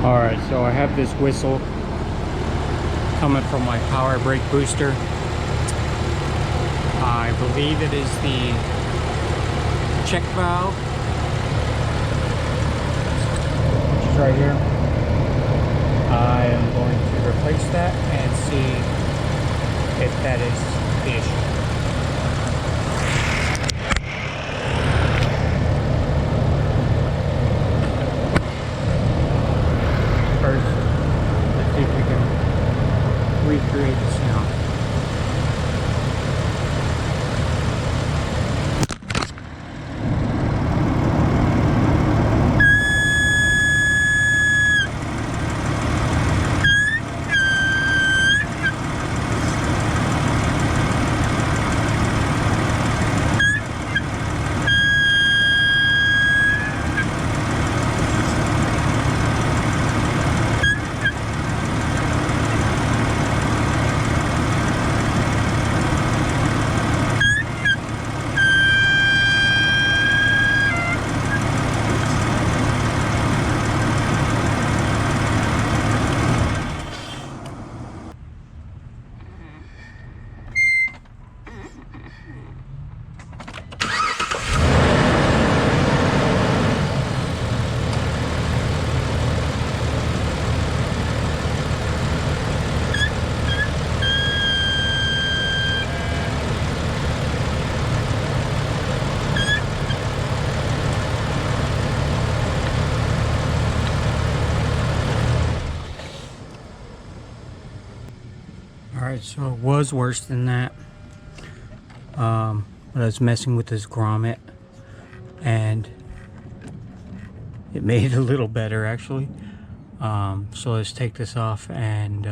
Alright, so I have this whistle coming from my power brake booster. I believe it is the check valve, which is right here. I am going to replace that and see if that is the issue. First, let's see if we can recreate the sound. Alright, so it was worse than that. But I was messing with this grommet and it made it a little better actually. So let's take this off and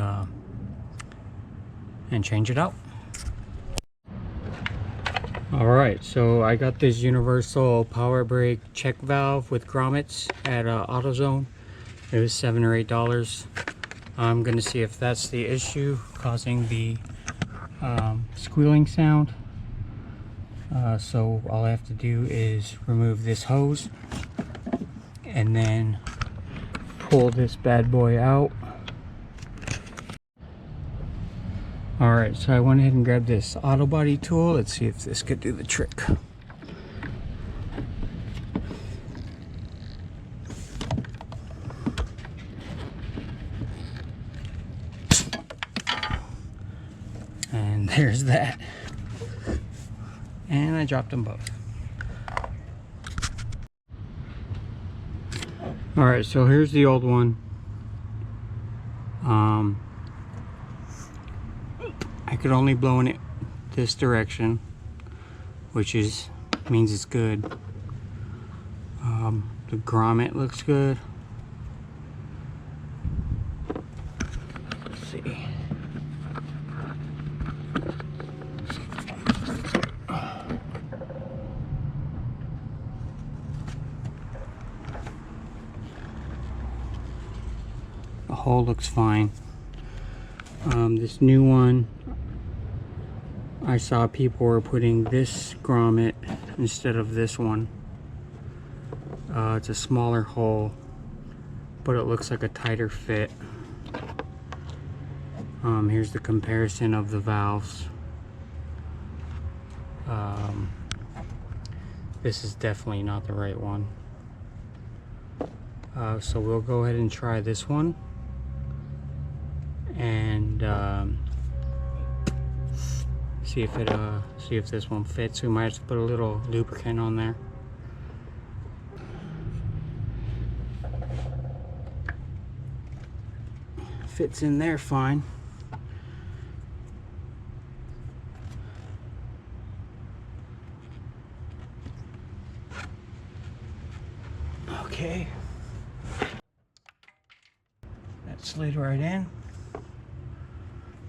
change it out. Alright, so I got this universal power brake check valve with grommets at AutoZone. It was $7 or $8. I'm gonna see if that's the issue causing the squealing sound. So all I have to do is remove this hose and then pull this bad boy out. Alright, so I went ahead and grabbed this auto body tool. Let's see if this could do the trick. And there's that. And I dropped them both. Alright, so here's the old one. I could only blow in it this direction, which means it's good. The grommet looks good. Let's see. The hole looks fine. This new one, I saw people were putting this grommet instead of this one. It's a smaller hole, but it looks like a tighter fit. Here's the comparison of the valves. This is definitely not the right one. So we'll go ahead and try this one. And see if this one fits. We might have to put a little lubricant on there. Fits in there fine. Okay. That slid right in.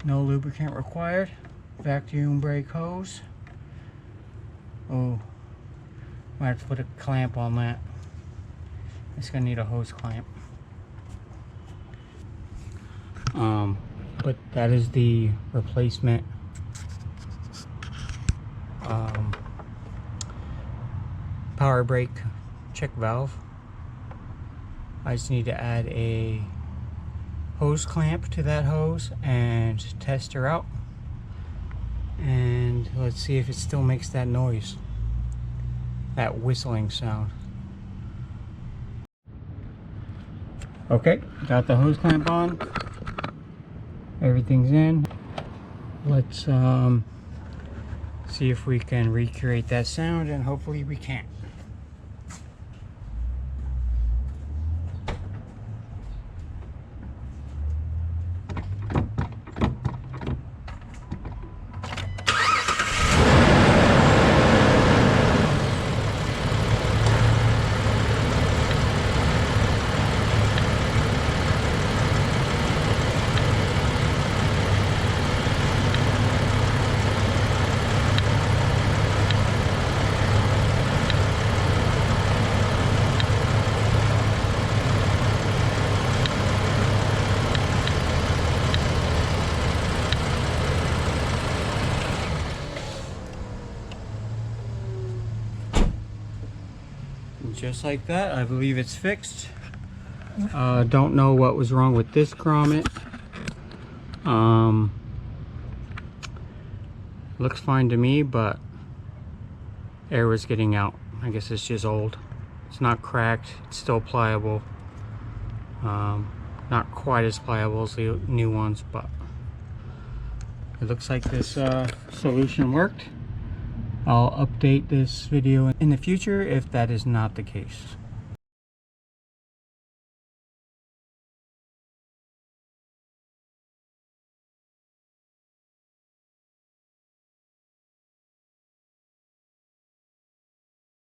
No lubricant required. Vacuum brake hose. Oh, might have to put a clamp on that. It's gonna need a hose clamp. But that is the replacement power brake check valve. I just need to add a hose clamp to that hose and test her out. And let's see if it still makes that noise, that whistling sound. Okay, got the hose clamp on. Everything's in. Let's see if we can recreate that sound, and hopefully we can. Just like that, I believe it's fixed. Don't know what was wrong with this grommet. Looks fine to me, but air was getting out. I guess it's just old. It's not cracked, it's still pliable. Not quite as pliable as the new ones, but it looks like this solution worked. I'll update this video in the future if that is not the case.